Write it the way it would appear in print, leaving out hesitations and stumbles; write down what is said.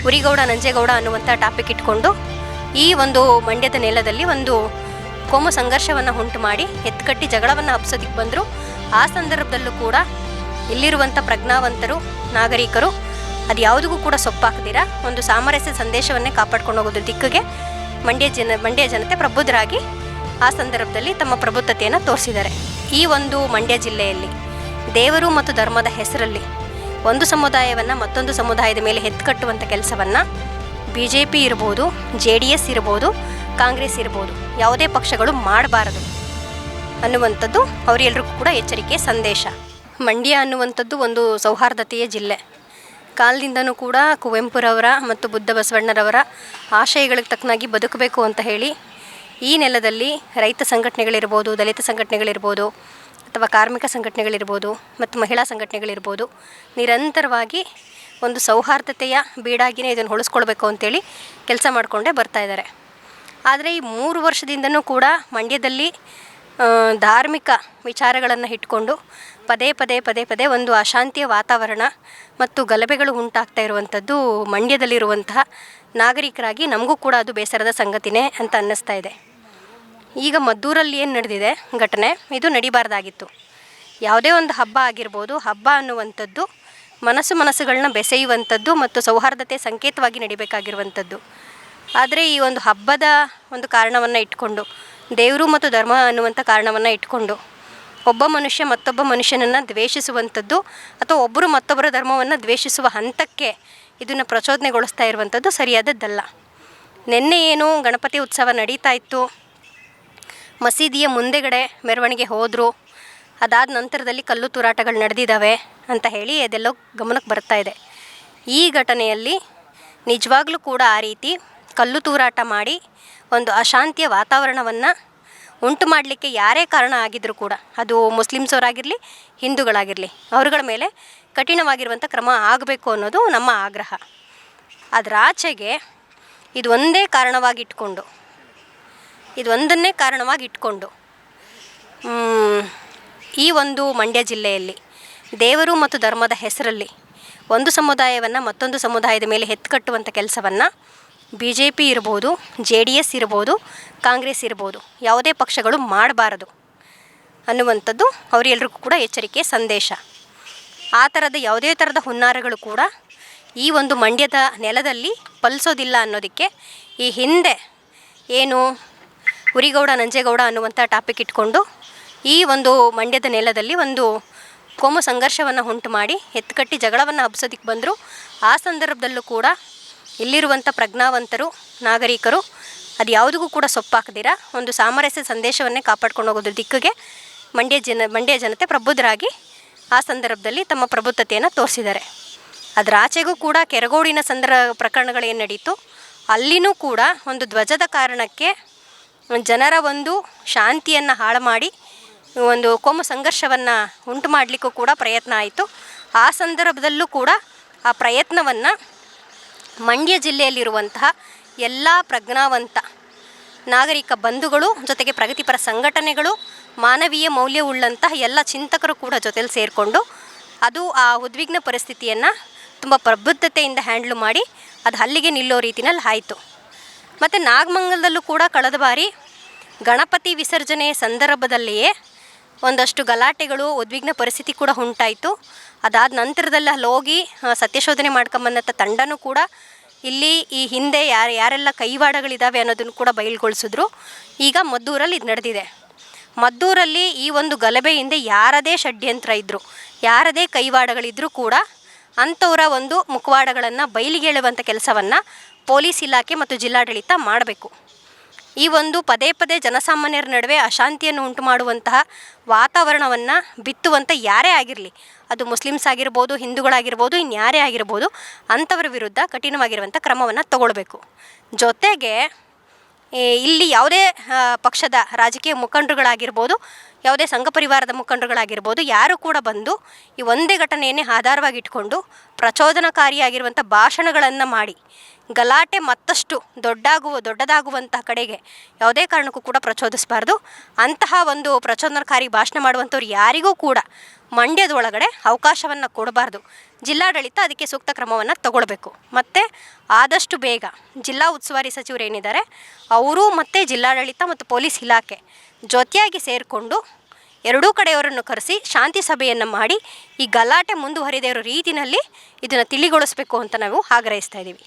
ಉರಿಗೌಡ ನಂಜೇಗೌಡ ಅನ್ನುವಂಥ ಟಾಪಿಕ್ ಇಟ್ಕೊಂಡು ಈ ಒಂದು ಮಂಡ್ಯದ ನೆಲದಲ್ಲಿ ಒಂದು ಕೋಮು ಸಂಘರ್ಷವನ್ನು ಉಂಟು ಮಾಡಿ ಎತ್ಕಟ್ಟಿ ಜಗಳವನ್ನು ಹಬ್ಸೋದಕ್ಕೆ ಬಂದರು. ಆ ಸಂದರ್ಭದಲ್ಲೂ ಕೂಡ ಇಲ್ಲಿರುವಂಥ ಪ್ರಜ್ಞಾವಂತರು ನಾಗರಿಕರು ಅದು ಯಾವುದಿಗೂ ಕೂಡ ಸೊಪ್ಪಾಕದಿರ ಒಂದು ಸಾಮರಸ್ಯ ಸಂದೇಶವನ್ನೇ ಕಾಪಾಡ್ಕೊಂಡು ಹೋಗೋದ್ರ ದಿಕ್ಕಿಗೆ ಮಂಡ್ಯ ಜನತೆ ಪ್ರಬುದ್ಧರಾಗಿ ಆ ಸಂದರ್ಭದಲ್ಲಿ ತಮ್ಮ ಪ್ರಬುದ್ಧತೆಯನ್ನು ತೋರಿಸಿದ್ದಾರೆ. ಈ ಒಂದು ಮಂಡ್ಯ ಜಿಲ್ಲೆಯಲ್ಲಿ ದೇವರು ಮತ್ತು ಧರ್ಮದ ಹೆಸರಲ್ಲಿ ಒಂದು ಸಮುದಾಯವನ್ನು ಮತ್ತೊಂದು ಸಮುದಾಯದ ಮೇಲೆ ಎತ್ಕಟ್ಟುವಂಥ ಕೆಲಸವನ್ನು BJP ಇರ್ಬೋದು, JDS ಇರ್ಬೋದು, ಕಾಂಗ್ರೆಸ್ ಇರ್ಬೋದು, ಯಾವುದೇ ಪಕ್ಷಗಳು ಮಾಡಬಾರದು ಅನ್ನುವಂಥದ್ದು ಅವರೆಲ್ಲರಿಗೂ ಕೂಡ ಎಚ್ಚರಿಕೆ ಸಂದೇಶ. ಮಂಡ್ಯ ಅನ್ನುವಂಥದ್ದು ಒಂದು ಸೌಹಾರ್ದತೆಯ ಜಿಲ್ಲೆ. ಕಾಲದಿಂದನೂ ಕೂಡ ಕುವೆಂಪುರವರ ಮತ್ತು ಬುದ್ಧ ಬಸವಣ್ಣರವರ ಆಶಯಗಳಿಗೆ ತಕ್ಕನಾಗಿ ಬದುಕಬೇಕು ಅಂತ ಹೇಳಿ ಈ ನೆಲದಲ್ಲಿ ರೈತ ಸಂಘಟನೆಗಳಿರ್ಬೋದು, ದಲಿತ ಸಂಘಟನೆಗಳಿರ್ಬೋದು, ಅಥವಾ ಕಾರ್ಮಿಕ ಸಂಘಟನೆಗಳಿರ್ಬೋದು ಮತ್ತು ಮಹಿಳಾ ಸಂಘಟನೆಗಳಿರ್ಬೋದು ನಿರಂತರವಾಗಿ ಒಂದು ಸೌಹಾರ್ದತೆಯ ಬೀಡಾಗಿನೇ ಇದನ್ನು ಉಳಿಸ್ಕೊಳ್ಬೇಕು ಅಂತೇಳಿ ಕೆಲಸ ಮಾಡಿಕೊಂಡೇ ಬರ್ತಾಯಿದ್ದಾರೆ. ಆದರೆ ಈ 3 ವರ್ಷದಿಂದನೂ ಕೂಡ ಮಂಡ್ಯದಲ್ಲಿ ಧಾರ್ಮಿಕ ವಿಚಾರಗಳನ್ನು ಇಟ್ಕೊಂಡು ಪದೇ ಪದೇ ಒಂದು ಅಶಾಂತಿಯ ವಾತಾವರಣ ಮತ್ತು ಗಲಭೆಗಳು ಉಂಟಾಗ್ತಾ ಇರುವಂಥದ್ದು ಮಂಡ್ಯದಲ್ಲಿರುವಂತಹ ನಾಗರಿಕರಾಗಿ ನಮಗೂ ಕೂಡ ಅದು ಬೇಸರದ ಸಂಗತಿನೇ ಅಂತ ಅನ್ನಿಸ್ತಾ ಇದೆ. ಈಗ ಮದ್ದೂರಲ್ಲಿ ಏನು ನಡೆದಿದೆ ಘಟನೆ, ಇದು ನಡಿಬಾರ್ದಾಗಿತ್ತು. ಯಾವುದೇ ಒಂದು ಹಬ್ಬ ಆಗಿರ್ಬೋದು, ಹಬ್ಬ ಅನ್ನುವಂಥದ್ದು ಮನಸ್ಸುಗಳನ್ನ ಬೆಸೆಯುವಂಥದ್ದು ಮತ್ತು ಸೌಹಾರ್ದತೆ ಸಂಕೇತವಾಗಿ ನಡಿಬೇಕಾಗಿರುವಂಥದ್ದು. ಆದರೆ ಈ ಒಂದು ಹಬ್ಬದ ಒಂದು ಕಾರಣವನ್ನು ಇಟ್ಕೊಂಡು, ದೇವರು ಮತ್ತು ಧರ್ಮ ಅನ್ನುವಂಥ ಕಾರಣವನ್ನು ಇಟ್ಕೊಂಡು ಒಬ್ಬ ಮನುಷ್ಯ ಮತ್ತೊಬ್ಬ ಮನುಷ್ಯನನ್ನು ದ್ವೇಷಿಸುವಂಥದ್ದು ಅಥವಾ ಒಬ್ಬರು ಮತ್ತೊಬ್ಬರ ಧರ್ಮವನ್ನು ದ್ವೇಷಿಸುವ ಹಂತಕ್ಕೆ ಇದನ್ನು ಪ್ರಚೋದನೆಗೊಳಿಸ್ತಾ ಇರುವಂಥದ್ದು ಸರಿಯಾದದ್ದಲ್ಲ. ನಿನ್ನೆ ಏನು ಗಣಪತಿ ಉತ್ಸವ ನಡೀತಾ ಇತ್ತು, ಮಸೀದಿಯ ಮುಂದೆಗಡೆ ಮೆರವಣಿಗೆ ಹೋದರು, ಅದಾದ ನಂತರದಲ್ಲಿ ಕಲ್ಲು ತೂರಾಟಗಳು ನಡೆದಿದ್ದಾವೆ ಅಂತ ಹೇಳಿ ಅದೆಲ್ಲೋ ಗಮನಕ್ಕೆ ಬರ್ತಾ ಇದೆ. ಈ ಘಟನೆಯಲ್ಲಿ ನಿಜವಾಗ್ಲೂ ಕೂಡ ಆ ರೀತಿ ಕಲ್ಲು ತೂರಾಟ ಮಾಡಿ ಒಂದು ಅಶಾಂತಿಯ ವಾತಾವರಣವನ್ನು ಉಂಟು ಮಾಡಲಿಕ್ಕೆ ಯಾರೇ ಕಾರಣ ಆಗಿದ್ದರೂ ಕೂಡ, ಅದು ಮುಸ್ಲಿಮ್ಸ್ ಅವರಾಗಿರಲಿ ಹಿಂದೂಗಳಾಗಿರಲಿ, ಅವರುಗಳ ಮೇಲೆ ಕಠಿಣವಾಗಿರುವಂಥ ಕ್ರಮ ಆಗಬೇಕು ಅನ್ನೋದು ನಮ್ಮ ಆಗ್ರಹ. ಅದರಾಚೆಗೆ ಇದೊಂದನ್ನೇ ಕಾರಣವಾಗಿಟ್ಕೊಂಡು ಈ ಒಂದು ಮಂಡ್ಯ ಜಿಲ್ಲೆಯಲ್ಲಿ ದೇವರು ಮತ್ತು ಧರ್ಮದ ಹೆಸರಲ್ಲಿ ಒಂದು ಸಮುದಾಯವನ್ನು ಮತ್ತೊಂದು ಸಮುದಾಯದ ಮೇಲೆ ಎತ್ಕಟ್ಟುವಂಥ ಕೆಲಸವನ್ನು BJP ಇರ್ಬೋದು, JDS ಇರ್ಬೋದು, ಕಾಂಗ್ರೆಸ್ ಇರ್ಬೋದು, ಯಾವುದೇ ಪಕ್ಷಗಳು ಮಾಡಬಾರದು ಅನ್ನುವಂಥದ್ದು ಅವರೆಲ್ಲರಿಗೂ ಕೂಡ ಎಚ್ಚರಿಕೆ ಸಂದೇಶ. ಆ ಥರದ ಯಾವುದೇ ಥರದ ಹುನ್ನಾರಗಳು ಕೂಡ ಈ ಒಂದು ಮಂಡ್ಯದ ನೆಲದಲ್ಲಿ ಫಲಿಸೋದಿಲ್ಲ ಅನ್ನೋದಕ್ಕೆ ಈ ಹಿಂದೆ ಏನು ಉರಿಗೌಡ ನಂಜೇಗೌಡ ಅನ್ನುವಂಥ ಟಾಪಿಕ್ ಇಟ್ಕೊಂಡು ಈ ಒಂದು ಮಂಡ್ಯದ ನೆಲದಲ್ಲಿ ಒಂದು ಕೋಮು ಸಂಘರ್ಷವನ್ನು ಉಂಟು ಮಾಡಿ ಎತ್ಕಟ್ಟಿ ಜಗಳವನ್ನು ಹಬ್ಸೋದಕ್ಕೆ ಬಂದರು. ಆ ಸಂದರ್ಭದಲ್ಲೂ ಕೂಡ ಇಲ್ಲಿರುವಂಥ ಪ್ರಜ್ಞಾವಂತರು ನಾಗರಿಕರು ಅದು ಯಾವುದಿಗೂ ಕೂಡ ಸೊಪ್ಪಾಕದಿರ ಒಂದು ಸಾಮರಸ್ಯ ಸಂದೇಶವನ್ನೇ ಕಾಪಾಡ್ಕೊಂಡು ಹೋಗೋದ್ರ ದಿಕ್ಕಿಗೆ ಮಂಡ್ಯ ಜನತೆ ಪ್ರಬುದ್ಧರಾಗಿ ಆ ಸಂದರ್ಭದಲ್ಲಿ ತಮ್ಮ ಪ್ರಬುದ್ಧತೆಯನ್ನು ತೋರಿಸಿದ್ದಾರೆ. ಅದರಾಚೆಗೂ ಕೂಡ ಕೆರಗೋಡಿನ ಪ್ರಕರಣಗಳೇನು ನಡೀತು, ಅಲ್ಲಿನೂ ಕೂಡ ಒಂದು ಧ್ವಜದ ಕಾರಣಕ್ಕೆ ಜನರ ಒಂದು ಶಾಂತಿಯನ್ನು ಹಾಳು ಮಾಡಿ ಒಂದು ಕೋಮು ಸಂಘರ್ಷವನ್ನು ಉಂಟು ಮಾಡಲಿಕ್ಕೂ ಕೂಡ ಪ್ರಯತ್ನ ಆಯಿತು. ಆ ಸಂದರ್ಭದಲ್ಲೂ ಕೂಡ ಆ ಪ್ರಯತ್ನವನ್ನು ಮಂಡ್ಯ ಜಿಲ್ಲೆಯಲ್ಲಿರುವಂತಹ ಎಲ್ಲ ಪ್ರಜ್ಞಾವಂತ ನಾಗರಿಕ ಬಂಧುಗಳು ಜೊತೆಗೆ ಪ್ರಗತಿಪರ ಸಂಘಟನೆಗಳು, ಮಾನವೀಯ ಮೌಲ್ಯವುಳ್ಳಂತಹ ಎಲ್ಲ ಚಿಂತಕರು ಕೂಡ ಜೊತೆಲಿ ಸೇರಿಕೊಂಡು ಅದು ಆ ಉದ್ವಿಗ್ನ ಪರಿಸ್ಥಿತಿಯನ್ನು ತುಂಬ ಪ್ರಬುದ್ಧತೆಯಿಂದ ಹ್ಯಾಂಡ್ಲ್ ಮಾಡಿ ಅದು ಅಲ್ಲಿಗೆ ನಿಲ್ಲೋ ರೀತಿಯಲ್ಲಿ ಆಯಿತು. ಮತ್ತು ನಾಗಮಂಗಲದಲ್ಲೂ ಕೂಡ ಕಳೆದ ಬಾರಿ ಗಣಪತಿ ವಿಸರ್ಜನೆಯ ಸಂದರ್ಭದಲ್ಲಿಯೇ ಒಂದಷ್ಟು ಗಲಾಟೆಗಳು, ಉದ್ವಿಗ್ನ ಪರಿಸ್ಥಿತಿ ಕೂಡ ಉಂಟಾಯಿತು. ಅದಾದ ನಂತರದಲ್ಲಿ ಅಲ್ಲಿ ಹೋಗಿ ಸತ್ಯಶೋಧನೆ ಮಾಡ್ಕೊಂಬಂದಂಥ ತಂಡನೂ ಕೂಡ ಇಲ್ಲಿ ಈ ಹಿಂದೆ ಯಾರೆಲ್ಲ ಕೈವಾಡಗಳಿದ್ದಾವೆ ಅನ್ನೋದನ್ನು ಕೂಡ ಬಯಲುಗೊಳಿಸಿದ್ರು. ಈಗ ಮದ್ದೂರಲ್ಲಿ ಇದು ನಡೆದಿದೆ. ಮದ್ದೂರಲ್ಲಿ ಈ ಒಂದು ಗಲಭೆ ಹಿಂದೆ ಯಾರದೇ ಷಡ್ಯಂತ್ರ ಇದ್ದರು, ಯಾರದೇ ಕೈವಾಡಗಳಿದ್ದರೂ ಕೂಡ ಅಂಥವರ ಒಂದು ಮುಖವಾಡಗಳನ್ನು ಬಯಲಿಗೆಳುವಂಥ ಕೆಲಸವನ್ನು ಪೊಲೀಸ್ ಇಲಾಖೆ ಮತ್ತು ಜಿಲ್ಲಾಡಳಿತ ಮಾಡಬೇಕು. ಈ ಒಂದು ಪದೇ ಜನಸಾಮಾನ್ಯರ ನಡುವೆ ಅಶಾಂತಿಯನ್ನು ಉಂಟು ಮಾಡುವಂತಹ ವಾತಾವರಣವನ್ನು ಬಿತ್ತುವಂಥ ಯಾರೇ ಆಗಿರಲಿ, ಅದು ಮುಸ್ಲಿಮ್ಸ್ ಆಗಿರ್ಬೋದು, ಹಿಂದೂಗಳಾಗಿರ್ಬೋದು, ಇನ್ಯಾರೇ ಆಗಿರ್ಬೋದು, ಅಂಥವರ ವಿರುದ್ಧ ಕಠಿಣವಾಗಿರುವಂಥ ಕ್ರಮವನ್ನು ತಗೊಳ್ಬೇಕು. ಜೊತೆಗೆ ಇಲ್ಲಿ ಯಾವುದೇ ಪಕ್ಷದ ರಾಜಕೀಯ ಮುಖಂಡರುಗಳಾಗಿರ್ಬೋದು, ಯಾವುದೇ ಸಂಘ ಪರಿವಾರದ ಮುಖಂಡರುಗಳಾಗಿರ್ಬೋದು, ಯಾರು ಕೂಡ ಬಂದು ಈ ಒಂದೇ ಘಟನೆಯನ್ನೇ ಆಧಾರವಾಗಿಟ್ಕೊಂಡು ಪ್ರಚೋದನಕಾರಿಯಾಗಿರುವಂಥ ಭಾಷಣಗಳನ್ನು ಮಾಡಿ ಗಲಾಟೆ ಮತ್ತಷ್ಟು ದೊಡ್ಡದಾಗುವಂತಹ ಕಡೆಗೆ ಯಾವುದೇ ಕಾರಣಕ್ಕೂ ಕೂಡ ಪ್ರಚೋದಿಸಬಾರ್ದು. ಅಂತಹ ಒಂದು ಪ್ರಚೋದನಕಾರಿ ಭಾಷಣ ಮಾಡುವಂಥವ್ರು ಯಾರಿಗೂ ಕೂಡ ಮಂಡ್ಯದೊಳಗಡೆ ಅವಕಾಶವನ್ನು ಕೊಡಬಾರ್ದು. ಜಿಲ್ಲಾಡಳಿತ ಅದಕ್ಕೆ ಸೂಕ್ತ ಕ್ರಮವನ್ನು ತಗೊಳ್ಬೇಕು. ಮತ್ತು ಆದಷ್ಟು ಬೇಗ ಜಿಲ್ಲಾ ಉಸ್ತುವಾರಿ ಸಚಿವರು ಏನಿದ್ದಾರೆ ಅವರು ಮತ್ತು ಜಿಲ್ಲಾಡಳಿತ ಮತ್ತು ಪೊಲೀಸ್ ಇಲಾಖೆ ಜೊತೆಯಾಗಿ ಸೇರಿಕೊಂಡು ಎರಡೂ ಕಡೆಯವರನ್ನು ಕರೆಸಿ ಶಾಂತಿ ಸಭೆಯನ್ನು ಮಾಡಿ ಈ ಗಲಾಟೆ ಮುಂದುವರಿದೇ ಇರೋ ರೀತಿಯಲ್ಲಿ ಇದನ್ನು ತಿಳಿಗೊಳಿಸಬೇಕು ಅಂತ ನಾವು ಆಗ್ರಹಿಸ್ತಾ ಇದ್ದೀವಿ.